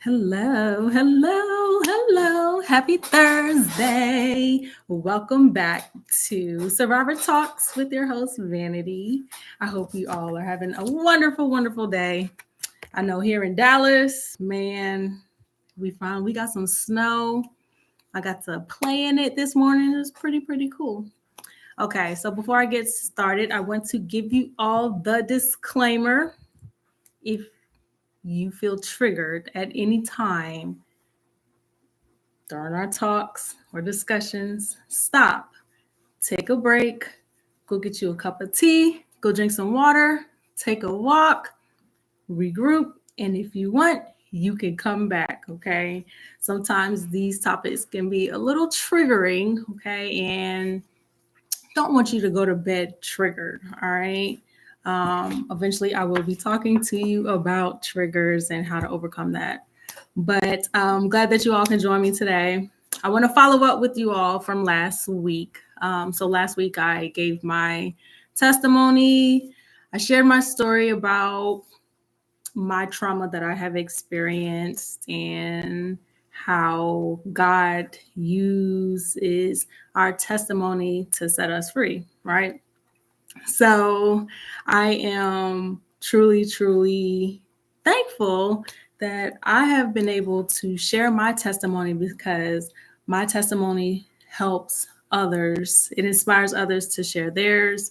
Hello, hello, hello. Happy Thursday. Welcome back to Survivor Talks with your host, Vanity. I hope you all are having a wonderful, wonderful day. I know here in Dallas, man, we got some snow. I got to play in it this morning. It was pretty cool. Okay, so before I get started, I want to give you all the disclaimer. If you feel triggered at any time during our talks or discussions, stop, take a break, go get you a cup of tea, go drink some water, take a walk, regroup, and if you want, you can come back, okay? Sometimes these topics can be a little triggering, okay? And don't want you to go to bed triggered, all right? Eventually, I will be talking to you about triggers and how to overcome that. But I'm glad that you all can join me today. I want to follow up with you all from last week. So last week, I gave my testimony. I shared my story about my trauma that I have experienced and how God uses our testimony to set us free, right? So I am truly thankful that I have been able to share my testimony because my testimony helps others. It inspires others to share theirs.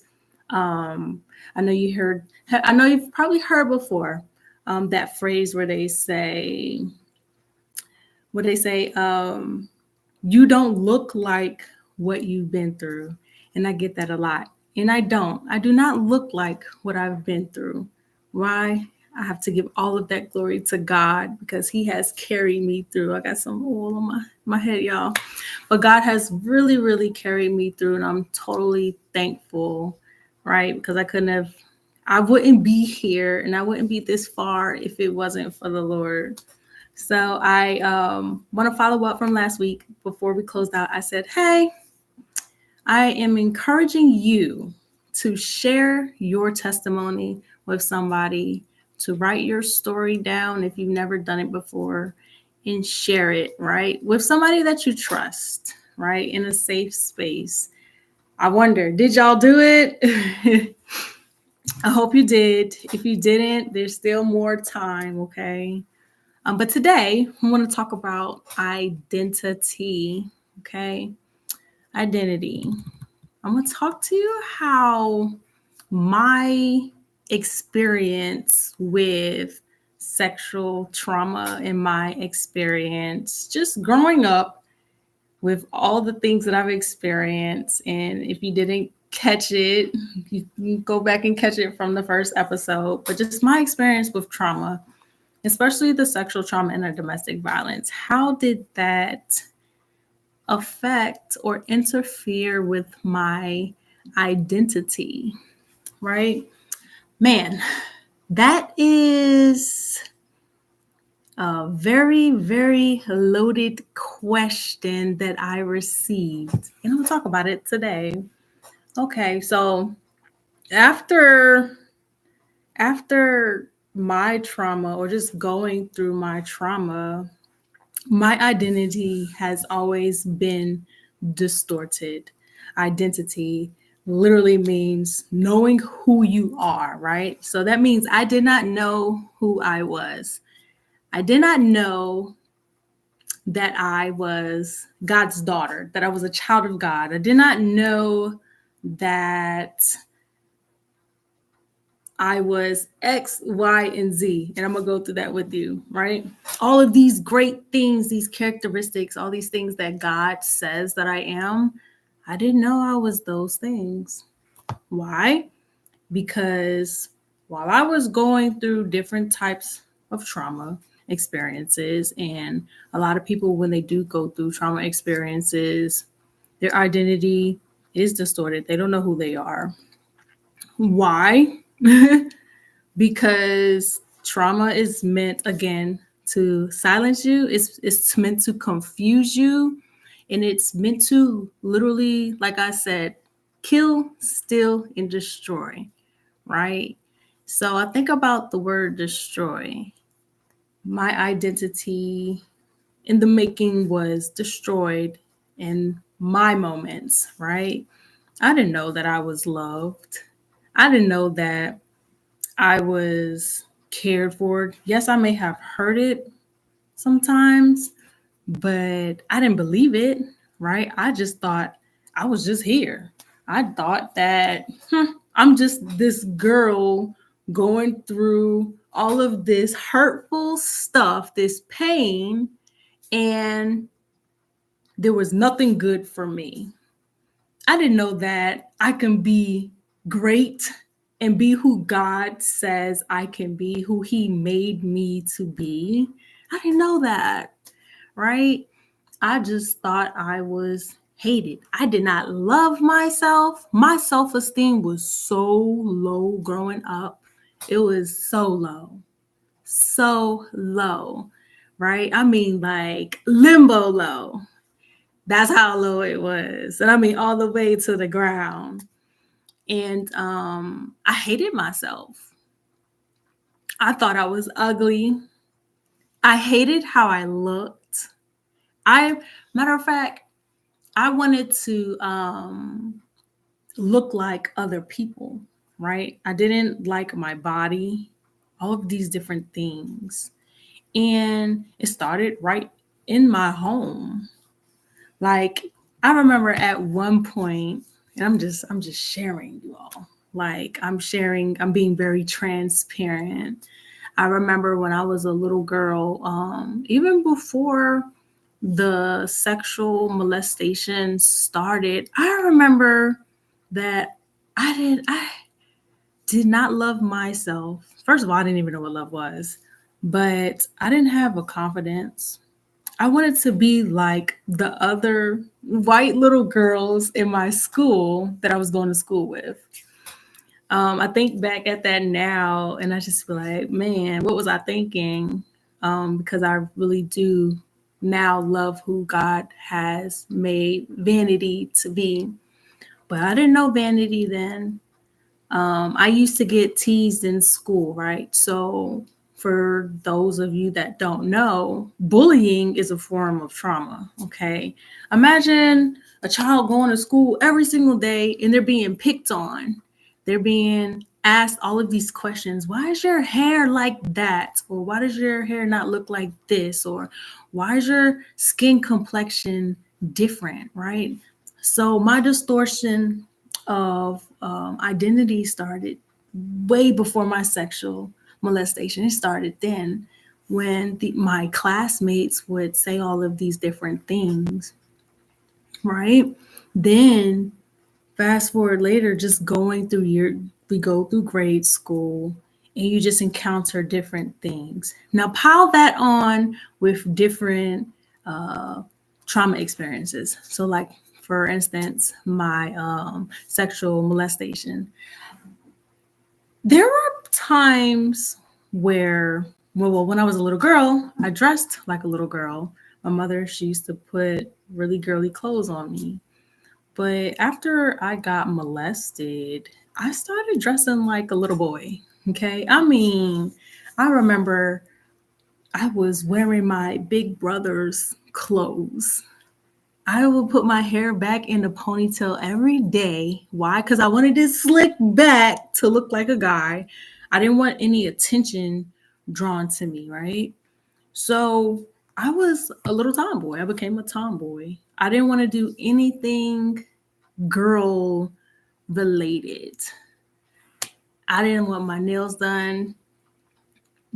I know I know you've probably heard before that phrase where they say, you don't look like what you've been through. And I get that a lot. And I don't. I do not look like what I've been through. Why? I have to give all of that glory to God because He has carried me through. I got some oil on my head, y'all. But God has really carried me through, and I'm totally thankful, right? Because I wouldn't be here and I wouldn't be this far if it wasn't for the Lord. So I want to follow up from last week. Before we closed out, I said, hey, I am encouraging you to share your testimony with somebody, to write your story down if you've never done it before, and share it, right? With somebody that you trust, right? In a safe space. I wonder, did y'all do it? I hope you did. If you didn't, there's still more time, okay? But today, I want to talk about identity, okay? Identity. I'm going to talk to you how my experience with sexual trauma and my experience just growing up with all the things that I've experienced. And if you didn't catch it, you can go back and catch it from the first episode. But just my experience with trauma, especially the sexual trauma and the domestic violence. How did that affect or interfere with my identity, right? Man, that is a very loaded question that I received. And I'm going to talk about it today. Okay, so after my trauma or just going through my trauma, my identity has always been distorted. Identity literally means knowing who you are, right? So that means I did not know who I was. I did not know that I was God's daughter, that I was a child of God. I did not know that I was X, Y, and Z. And I'm going to go through that with you, right? All of these great things, these characteristics, all these things that God says that I am, I didn't know I was those things. Why? Because while I was going through different types of trauma experiences, and a lot of people, when they do go through trauma experiences, their identity is distorted. They don't know who they are. Why? Because trauma is meant, again, to silence you. It's meant to confuse you. And it's meant to literally, like I said, kill, steal, and destroy, right? So I think about the word destroy. my identity in the making was destroyed in my moments, right? I didn't know that I was loved. I didn't know that I was cared for. Yes, I may have heard it sometimes, but I didn't believe it, right? I just thought I was just here. I thought that I'm just this girl going through all of this hurtful stuff, this pain, and there was nothing good for me. I didn't know that I can be great and be who God says I can be, who He made me to be. I didn't know that, right? I just thought I was hated. I did not love myself. My self esteem was so low growing up. It was so low, right? I mean, like limbo low. That's how low it was. And I mean, all the way to the ground. And I hated myself. I thought I was ugly. I hated how I looked. Matter of fact, I wanted to look like other people, right? I didn't like my body, all of these different things. And it started right in my home. Like I remember at one point, and I'm just sharing you all. Like I'm being very transparent. I remember when I was a little girl, even before the sexual molestation started, I remember that I did not love myself. First of all, I didn't even know what love was, but I didn't have a confidence. I wanted to be like the other white little girls in my school that I was going to school with. I think back at that now, and I just feel like, man, what was I thinking? Because I really do now love who God has made Vanity to be. But I didn't know Vanity then. I used to get teased in school, right? So, for those of you that don't know, bullying is a form of trauma, okay? Imagine a child going to school every single day and they're being picked on. They're being asked all of these questions. Why is your hair like that? Or why does your hair not look like this? Or why is your skin complexion different, right? So, my distortion of identity started way before my sexual molestation. It started then when my classmates would say all of these different things, right? Then fast forward later, just going through we go through grade school and you just encounter different things. Now pile that on with different trauma experiences. So like for instance, my sexual molestation. There were times where, well, when I was a little girl, I dressed like a little girl. My mother, she used to put really girly clothes on me. But after I got molested, I started dressing like a little boy. Okay. I mean, I remember I was wearing my big brother's clothes. I would put my hair back in a ponytail every day. Why? Because I wanted it slicked back to look like a guy. I didn't want any attention drawn to me, right? So I was a little tomboy. I became a tomboy. I didn't want to do anything girl related. I didn't want my nails done,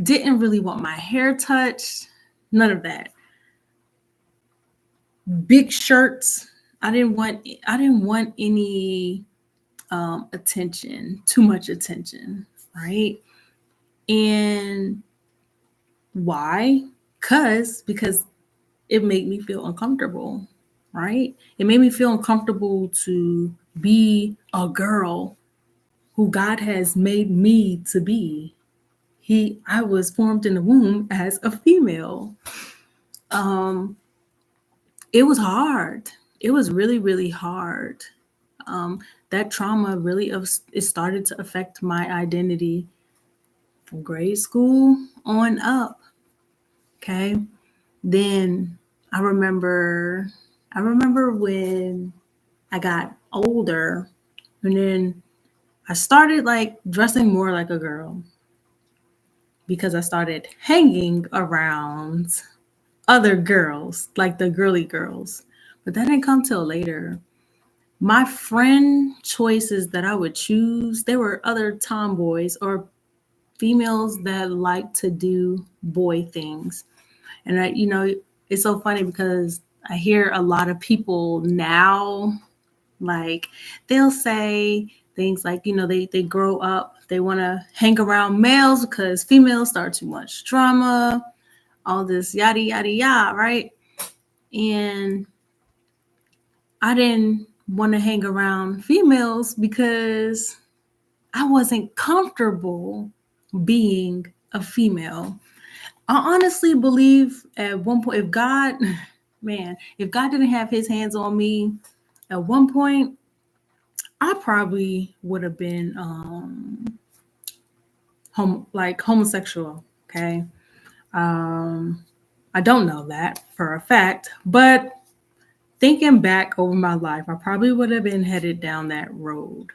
didn't really want my hair touched, none of that. Big shirts. I didn't want any attention, too much attention, right? And why? Because it made me feel uncomfortable, right? It made me feel uncomfortable to be a girl who God has made me to be. I was formed in the womb as a female. Um, it was hard. It was really, really hard. Um, that trauma really it started to affect my identity from grade school on up. Okay. Then I remember I remember when I got older and then I started like dressing more like a girl because I started hanging around other girls, like the girly girls. But that didn't come till later. My friend choices that I would choose, there were other tomboys or females that like to do boy things. And it's so funny because I hear a lot of people now, like, they'll say things like, they grow up, they want to hang around males because females start too much drama, all this yada, yada, yada, right? And I didn't want to hang around females because I wasn't comfortable being a female. I honestly believe at one point, if God, man, if God didn't have his hands on me at one point, I probably would have been like homosexual. Okay. Um, I don't know that for a fact, but thinking back over my life, I probably would have been headed down that road.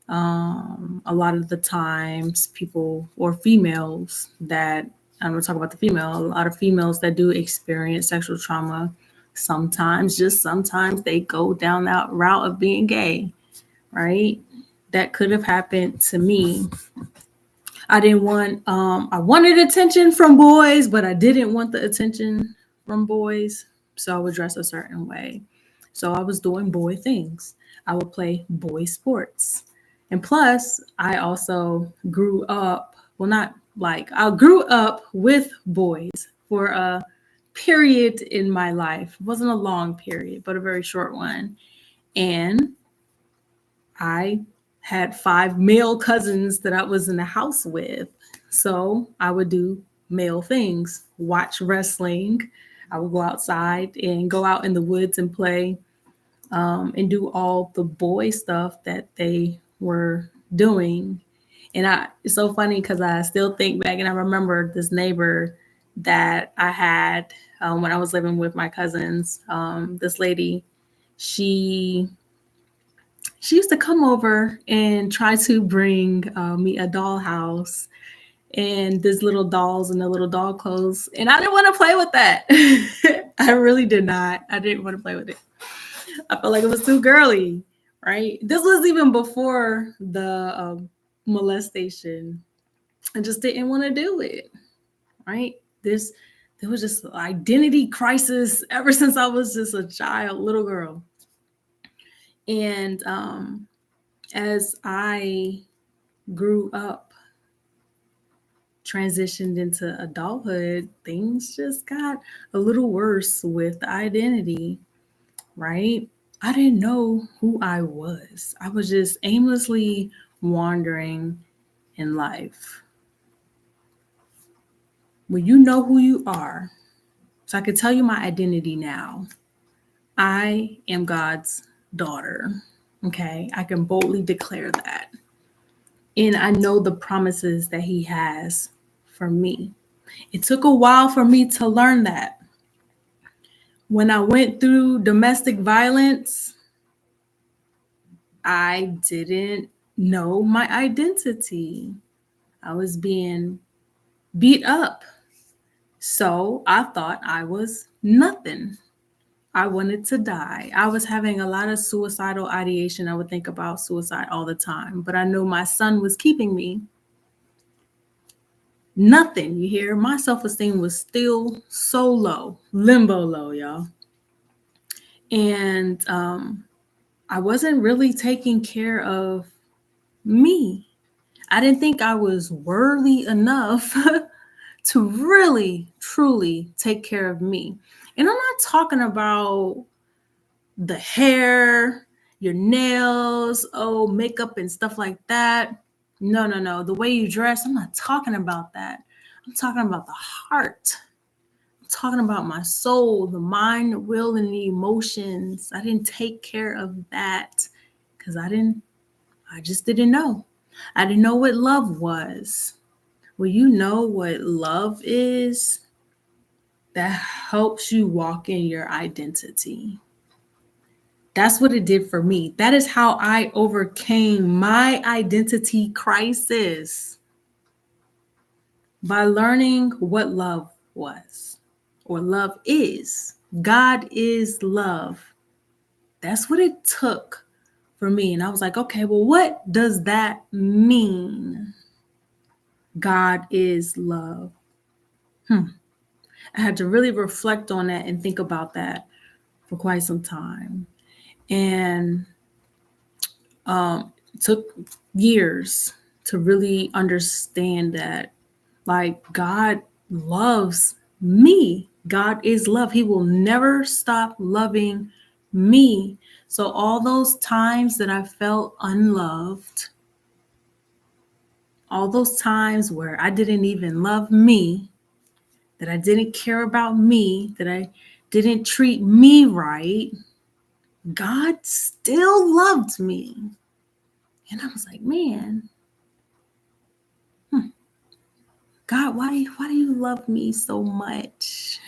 A lot of the times, people or females that I'm going to talk about the female, a lot of females that do experience sexual trauma, sometimes, just sometimes, they go down that route of being gay, right? That could have happened to me. I wanted attention from boys, but I didn't want the attention from boys. So I would dress a certain way. So I was doing boy things. I would play boy sports. And plus, I also grew up, well, not like, I grew up with boys for a period in my life. It wasn't a long period, but a very short one. And I had 5 male cousins that I was in the house with. So I would do male things, watch wrestling. I would go outside and go out in the woods and play, and do all the boy stuff that they were doing. And it's so funny because I still think back and I remember this neighbor that I had when I was living with my cousins. This lady, she she used to come over and try to bring me a dollhouse and these little dolls and the little doll clothes. And I didn't want to play with that. I really did not. I didn't want to play with it. I felt like it was too girly, right? This was even before the molestation. I just didn't want to do it, right? There was just identity crisis ever since I was just a child, little girl. And as I grew up, transitioned into adulthood, things just got a little worse with the identity, right? I didn't know who I was. I was just aimlessly wandering in life. Well, you know who you are. So I can tell you my identity now. I am God's daughter. Okay. I can boldly declare that. And I know the promises that He has for me. It took a while for me to learn that. When I went through domestic violence, I didn't know my identity. I was being beat up. So I thought I was nothing. I wanted to die. I was having a lot of suicidal ideation. I would think about suicide all the time, but I knew my son was keeping me. Nothing, you hear? My self-esteem was still so low, limbo low, y'all. And I wasn't really taking care of me. I didn't think I was worthy enough to really, truly take care of me. And I'm not talking about the hair, your nails, makeup and stuff like that. No, no, no. The way you dress, I'm not talking about that. I'm talking about the heart. I'm talking about my soul, the mind, will, and the emotions. I didn't take care of that because I just didn't know. I didn't know what love was. Well, you know what love is? that helps you walk in your identity. That's what it did for me. That is how I overcame my identity crisis, by learning what love was or love is. God is love. That's what it took for me. And I was like, okay, well, what does that mean? God is love. I had to really reflect on that and think about that for quite some time. And it took years to really understand that, like, God loves me. God is love. He will never stop loving me. So all those times that I felt unloved, all those times where I didn't even love me, that I didn't care about me, that I didn't treat me right, God still loved me. And I was like, man, God, why do you love me so much?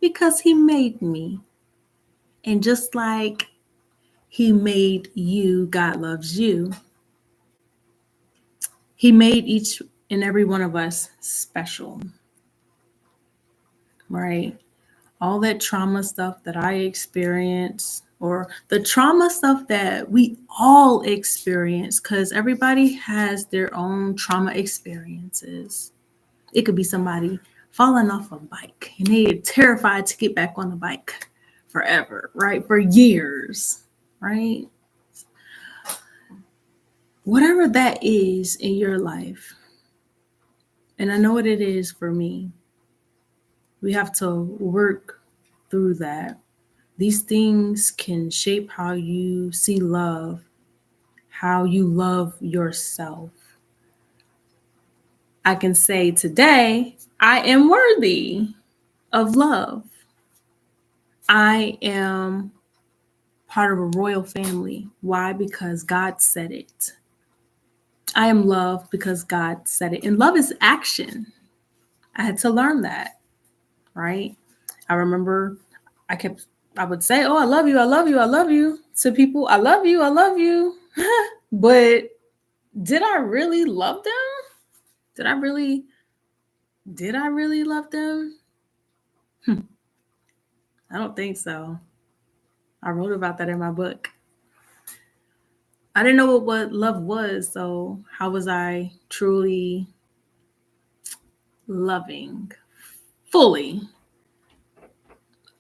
Because he made me. And just like he made you, God loves you. He made each and every one of us special, right? All that trauma stuff that I experienced, or the trauma stuff that we all experience, because everybody has their own trauma experiences. It could be somebody falling off a bike and they are terrified to get back on the bike forever, right? For years, right? Whatever that is in your life, and I know what it is for me, we have to work through that. These things can shape how you see love, how you love yourself. I can say today, I am worthy of love. I am part of a royal family. Why? Because God said it. I am loved because God said it. And love is action. I had to learn that, right? I remember I would say, oh, I love you, I love you, I love you to people. I love you, I love you. But did I really love them? Did I really love them? I don't think so. I wrote about that in my book. I didn't know what love was, so how was I truly loving fully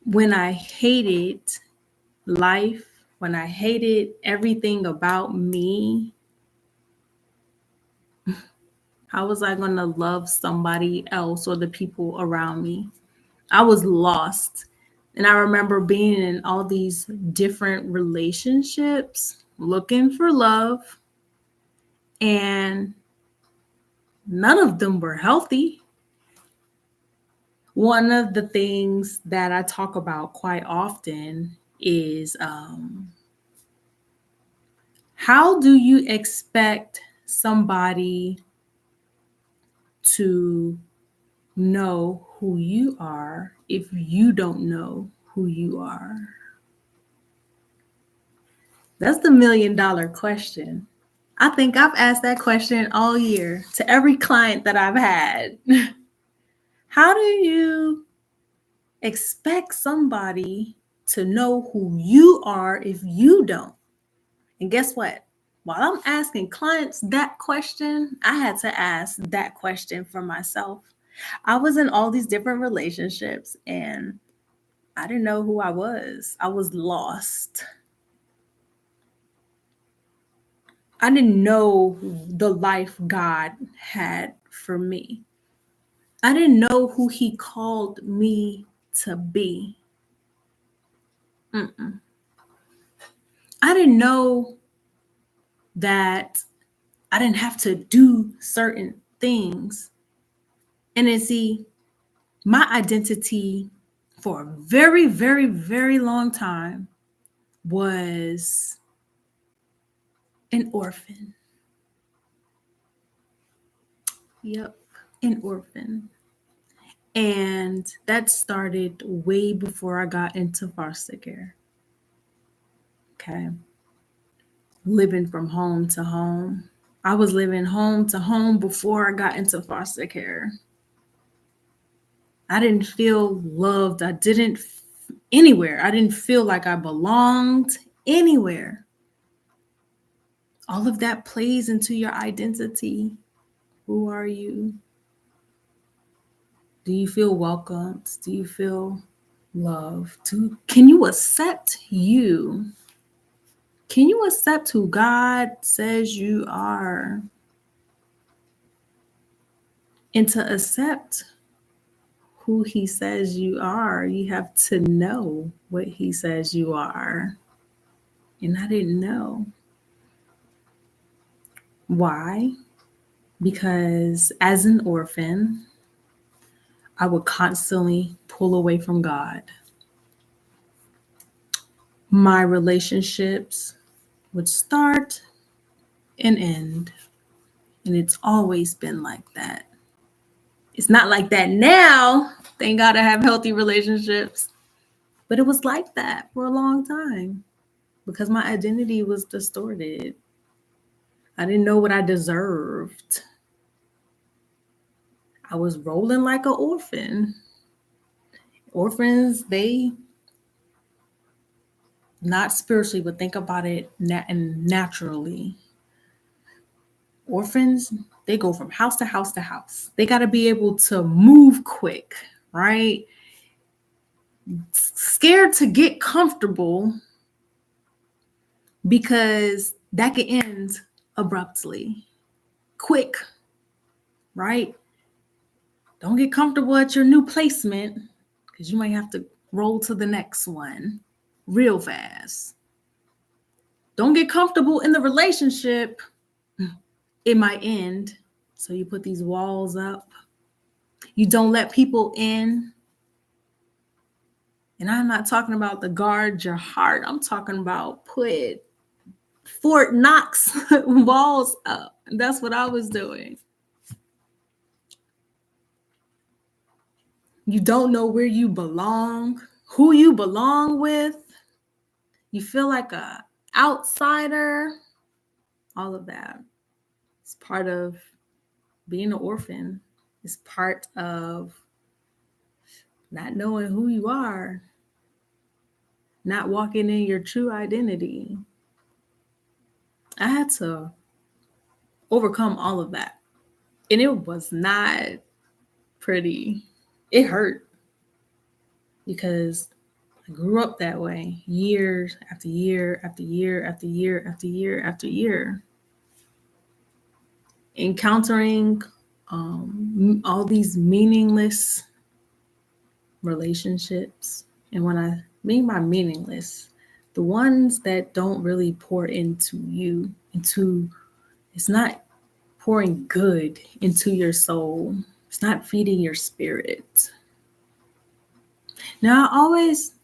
when I hated life, when I hated everything about me? How was I going to love somebody else or the people around me? I was lost. And I remember being in all these different relationships, looking for love, and none of them were healthy. One of the things that I talk about quite often is how do you expect somebody to know who you are if you don't know who you are? That's the $1,000,000 question. I think I've asked that question all year to every client that I've had. How do you expect somebody to know who you are if you don't? And guess what? While I'm asking clients that question, I had to ask that question for myself. I was in all these different relationships and I didn't know who I was. I was lost. I didn't know the life God had for me. I didn't know who he called me to be. Mm-mm. I didn't know that I didn't have to do certain things. And then see, my identity for a very, very, very long time was an orphan. Yep, an orphan. And that started way before I got into foster care. Okay. Living from home to home. I was living home to home before I got into foster care. I didn't feel loved. I didn't anywhere. I didn't feel like I belonged anywhere. All of that plays into your identity. Who are you? Do you feel welcomed? Do you feel loved? Can you accept you? Can you accept who God says you are? And to accept who He says you are, you have to know what He says you are. And I didn't know. Why? Because as an orphan, I would constantly pull away from God. My relationships would start and end. And it's always been like that. It's not like that now. Thank God I have healthy relationships. But it was like that for a long time because my identity was distorted. I didn't know what I deserved. I was rolling like an orphan. Orphans, they not spiritually, but think about it naturally. Orphans, they go from house to house to house. They got to be able to move quick, right? Scared to get comfortable because that can end abruptly, quick, right? Don't get comfortable at your new placement because you might have to roll to the next one real fast. Don't get comfortable in the relationship. It might end. So you put these walls up. You don't let people in. And I'm not talking about the guard your heart. I'm talking about put Fort Knox walls up. That's what I was doing. You don't know where you belong, who you belong with. You feel like a outsider. All of that. It's part of being an orphan. It's part of not knowing who you are, not walking in your true identity. I had to overcome all of that. And it was not pretty. It hurt because I grew up that way years after year after year after year after year after year. Encountering all these meaningless relationships. And when I mean by meaningless, the ones that don't really pour into you, it's not pouring good into your soul. It's not feeding your spirit. Now, I always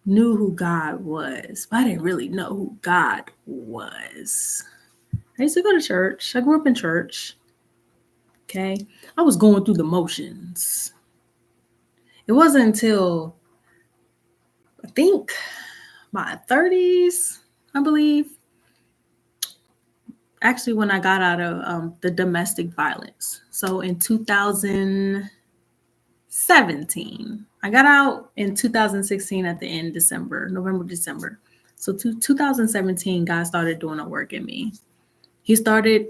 knew who God was, but I didn't really know who God was. I used to go to church. I grew up in church. Okay. I was going through the motions. It wasn't until I think my 30s, I believe. Actually, when I got out of the domestic violence. So in 2017, I got out in 2016 at the end, November, December. So 2017, God started doing a work in me. He started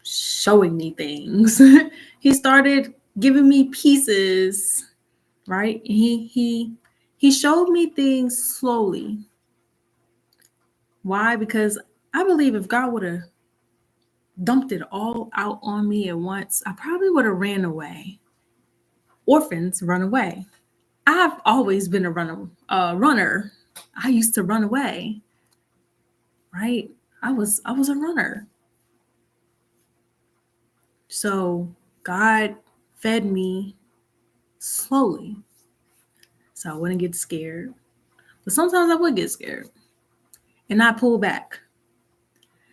showing me things. He started giving me pieces, right? He showed me things slowly. Why? Because I believe if God would have dumped it all out on me at once, I probably would have ran away. Orphans run away. I've always been a runner. I used to run away, right? I was a runner. So God fed me slowly, so I wouldn't get scared. But sometimes I would get scared, and I pull back.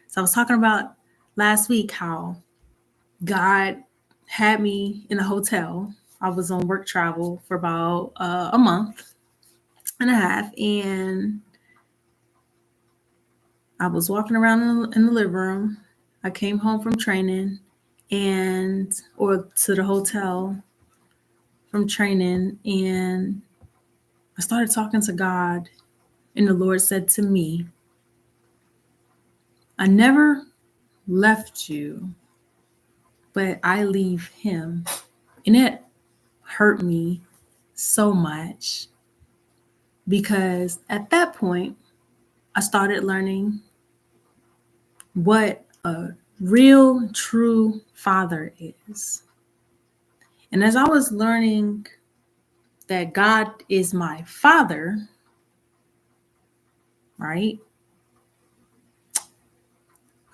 So I was talking about last week how God had me in a hotel. I was on work travel for about a month and a half, and I was walking around in the living room. I came home from training or to the hotel from training, and I started talking to God, and the Lord said to me, I never left you, but I leave him. And it hurt me so much because at that point, I started learning what a real, true father is. And as I was learning that God is my father, right?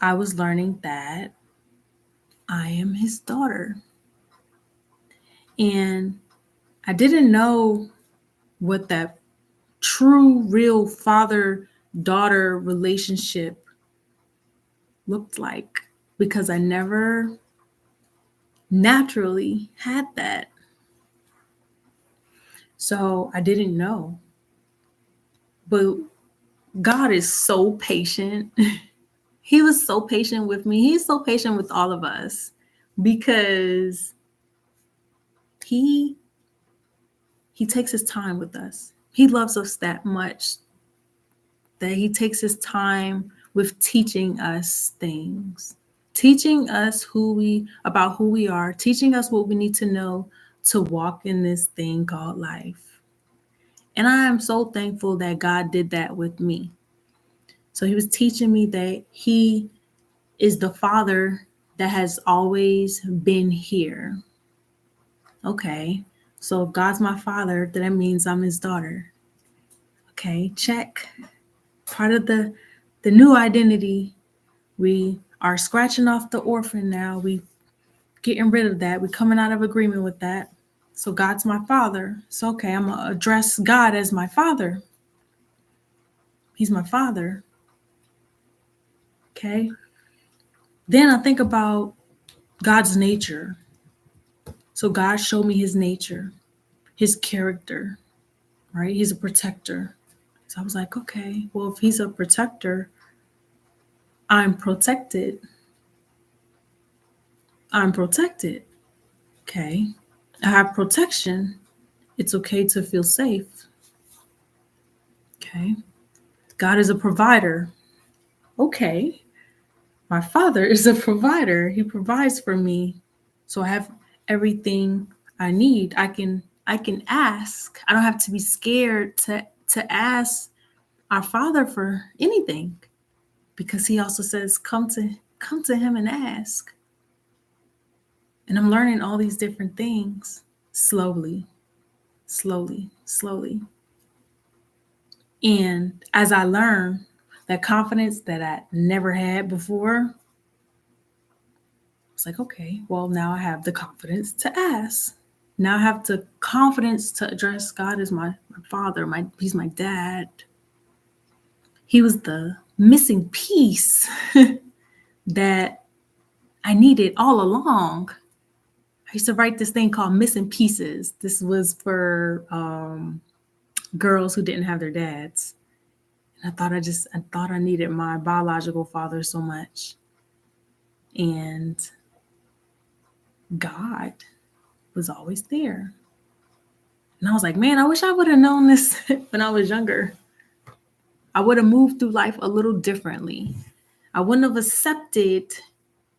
I was learning that I am his daughter. And I didn't know what that true, real father daughter relationship looked like because I never naturally had that. So I didn't know. But God is so patient. He was so patient with me. He's so patient with all of us because he he takes his time with us. He loves us that much that he takes his time with teaching us things, teaching us who we are, teaching us what we need to know to walk in this thing called life. And I am so thankful that God did that with me. So he was teaching me that he is the father that has always been here. Okay. So if God's my father, then that means I'm his daughter. Okay, check. Part of the new identity, we are scratching off the orphan now. We getting rid of that. We're coming out of agreement with that. So God's my father. So okay, I'm gonna address God as my father. He's my father. Okay. Then I think about God's nature. So God showed me his nature, his character, right? He's a protector. So I was like, okay, well, if he's a protector, I'm protected. I'm protected. Okay. I have protection. It's okay to feel safe. Okay. God is a provider. Okay. My father is a provider. He provides for me. So I have everything I need. I can ask. I don't have to be scared to ask our father for anything because he also says come to him and ask. And I'm learning all these different things slowly, slowly, slowly. And as I learn that confidence that I never had before, it's like, okay, well, now I have the confidence to ask. Now I have the confidence to address God as my father, he's my dad. He was the missing piece that I needed all along. I used to write this thing called Missing Pieces. This was for girls who didn't have their dads. And I thought I needed my biological father so much. And God was always there. And I was like, man, I wish I would have known this when I was younger. I would have moved through life a little differently. I wouldn't have accepted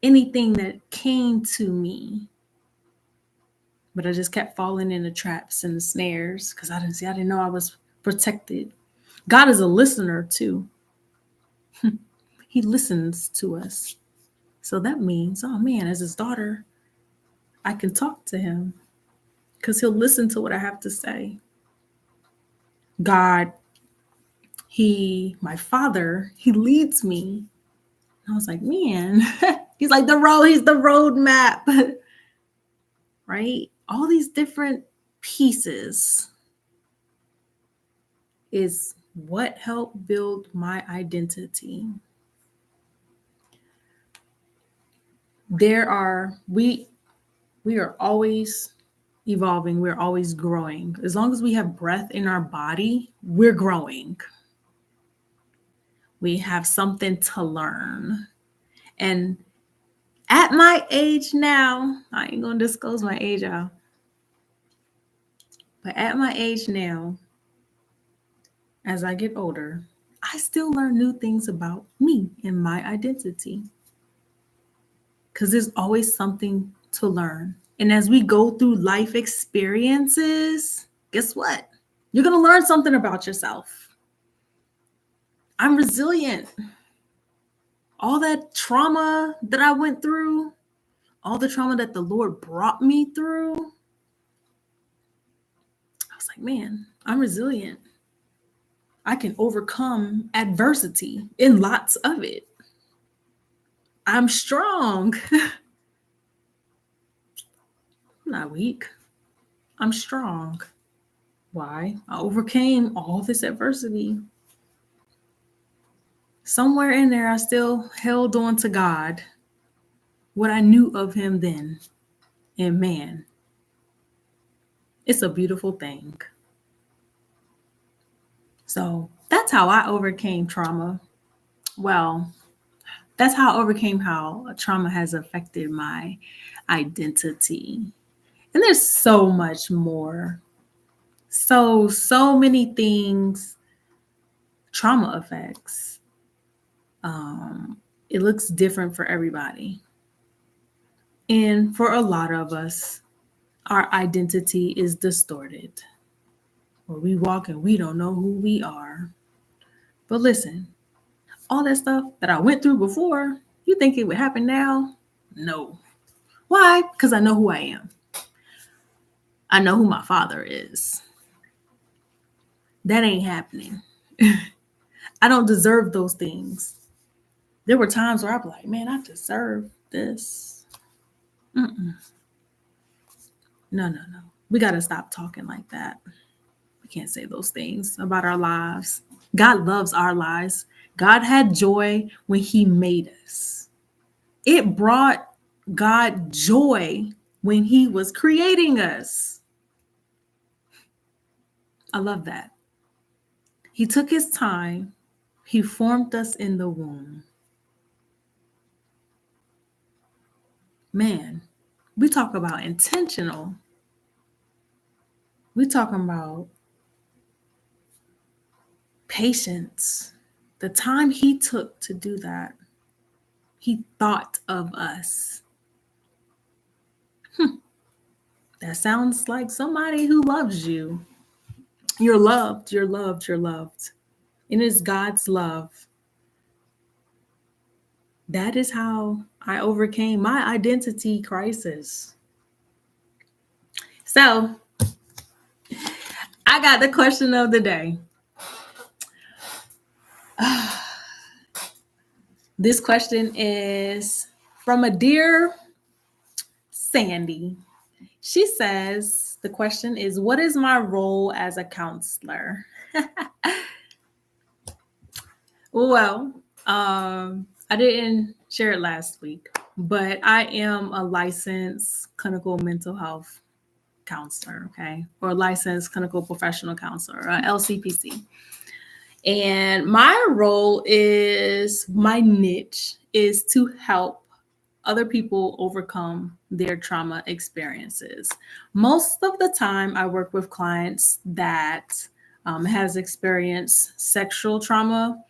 anything that came to me. But I just kept falling in the traps and the snares because I didn't know I was protected. God is a listener too. He listens to us. So that means, oh man, as his daughter, I can talk to him because he'll listen to what I have to say. God, my father, he leads me. And I was like, man, he's like he's the road map, right? All these different pieces is what helped build my identity. We are always evolving. We're always growing. As long as we have breath in our body, we're growing. We have something to learn. And at my age now, I ain't going to disclose my age, y'all. But at my age now, as I get older, I still learn new things about me and my identity. Because there's always something to learn. And as we go through life experiences, guess what? You're going to learn something about yourself. I'm resilient. All that trauma that I went through, all the trauma that the Lord brought me through, I was like, man, I'm resilient. I can overcome adversity in lots of it. I'm strong. I'm not weak. I'm strong. Why? I overcame all this adversity. Somewhere in there, I still held on to God, what I knew of him then. And man, it's a beautiful thing. So that's how I overcame trauma. Well, that's how I overcame how trauma has affected my identity. And there's so much more. So many things trauma affects. It looks different for everybody. And for a lot of us, our identity is distorted. Where we walk and we don't know who we are. But listen, all that stuff that I went through before, you think it would happen now? No. Why? Because I know who I am. I know who my father is. That ain't happening. I don't deserve those things. There were times where I'd be like, man, I deserve this. No. We got to stop talking like that. We can't say those things about our lives. God loves our lives. God had joy when he made us. It brought God joy when he was creating us. I love that. He took his time. He formed us in the womb. Man, we talk about intentional. We talking about patience. The time he took to do that. He thought of us. That sounds like somebody who loves you. You're loved, you're loved, you're loved. And it's God's love. That is how I overcame my identity crisis. So, I got the question of the day. This question is from a dear Sandy. She says, the question is, what is my role as a counselor? Well, I didn't share it last week, but I am a licensed clinical mental health counselor, okay? Or a licensed clinical professional counselor, LCPC. And my role is, my niche is to help other people overcome their trauma experiences. Most of the time, I work with clients that has experienced sexual trauma,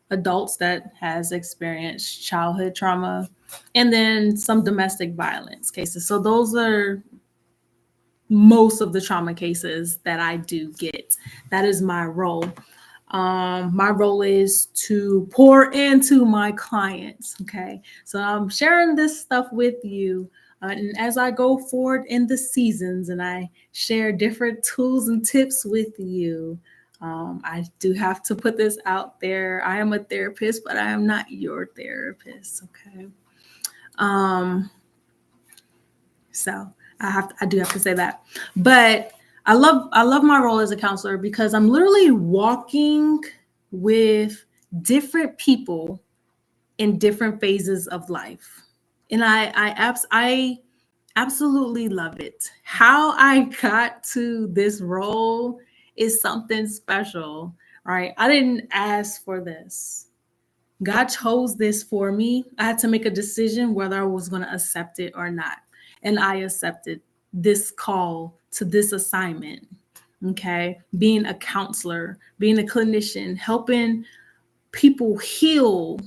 adults that has experienced childhood trauma, and then some domestic violence cases. So those are most of the trauma cases that I do get. That is my role. My role is to pour into my clients. Okay. So I'm sharing this stuff with you. And as I go forward in the seasons and I share different tools and tips with you, I do have to put this out there. I am a therapist, but I am not your therapist. Okay. So I do have to say that. But I love my role as a counselor because I'm literally walking with different people in different phases of life. And I Absolutely love it. How I got to this role is something special, right? I didn't ask for this. God chose this for me. I had to make a decision whether I was going to accept it or not. And I accepted this call to this assignment. Okay. Being a counselor, being a clinician, people heal,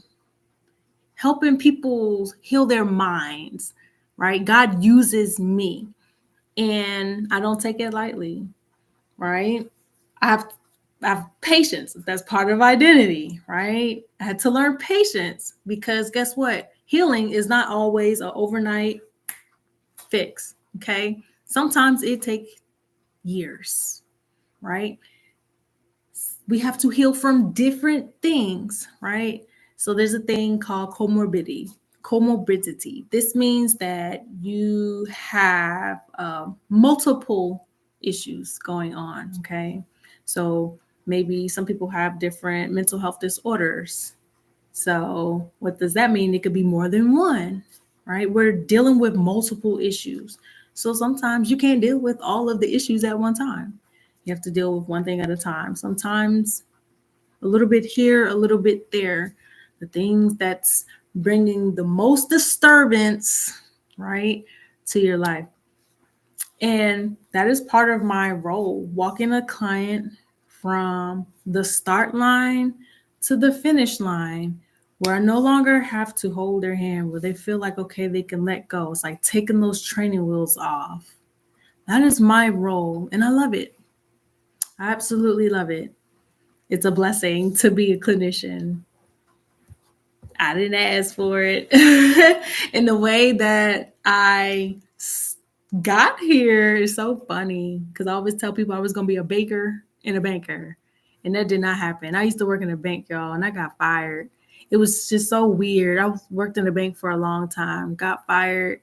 helping people heal their minds, right? God uses me and I don't take it lightly, right? I have I have patience. That's part of identity, right? I had to learn patience because guess what? Healing is not always an overnight fix. Okay. Sometimes it takes years, right? We have to heal from different things, right? So there's a thing called comorbidity. Comorbidity. This means that you have multiple issues going on. Okay. So maybe some people have different mental health disorders. So what does that mean? It could be more than one, right? We're dealing with multiple issues. So sometimes you can't deal with all of the issues at one time. You have to deal with one thing at a time. Sometimes a little bit here, a little bit there. The things that's bringing the most disturbance, right, to your life. And that is part of my role, walking a client from the start line to the finish line, where I no longer have to hold their hand, where they feel like, okay, they can let go. It's like taking those training wheels off. That is my role, and I love it. I absolutely love it. It's a blessing to be a clinician. I didn't ask for it. And the way that got here is so funny because I always tell people I was going to be a baker and a banker. And that did not happen. I used to work in a bank, y'all, and I got fired. It was just so weird. I worked in a bank for a long time, got fired,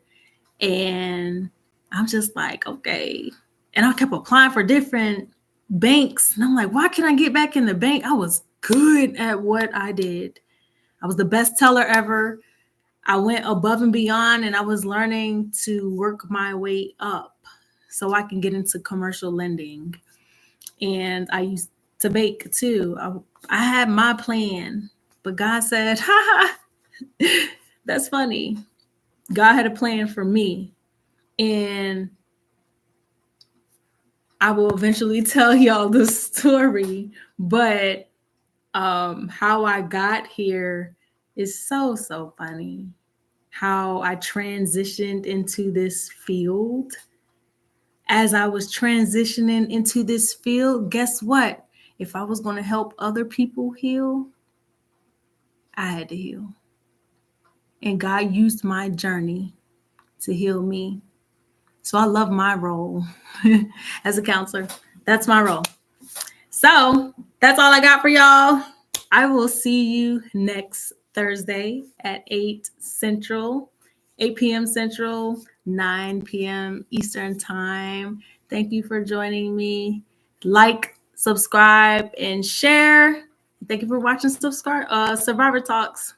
and I'm just like, okay. And I kept applying for different banks. And I'm like, why can't I get back in the bank? I was good at what I did. I was the best teller ever. I went above and beyond, and I was learning to work my way up so I can get into commercial lending. And I used to bake too. I had my plan, but God said, ha ha, that's funny. God had a plan for me. And I will eventually tell y'all the story, but how I got here is so, so funny. How I transitioned into this field. As I was transitioning into this field, guess what? If I was going to help other people heal, I had to heal. And God used my journey to heal me. So I love my role as a counselor. That's my role. So that's all I got for y'all. I will see you next Thursday at 8 Central, 8 p.m. Central, 9 p.m. Eastern Time. Thank you for joining me. Like, subscribe, and share. Thank you for watching Survivor Talks.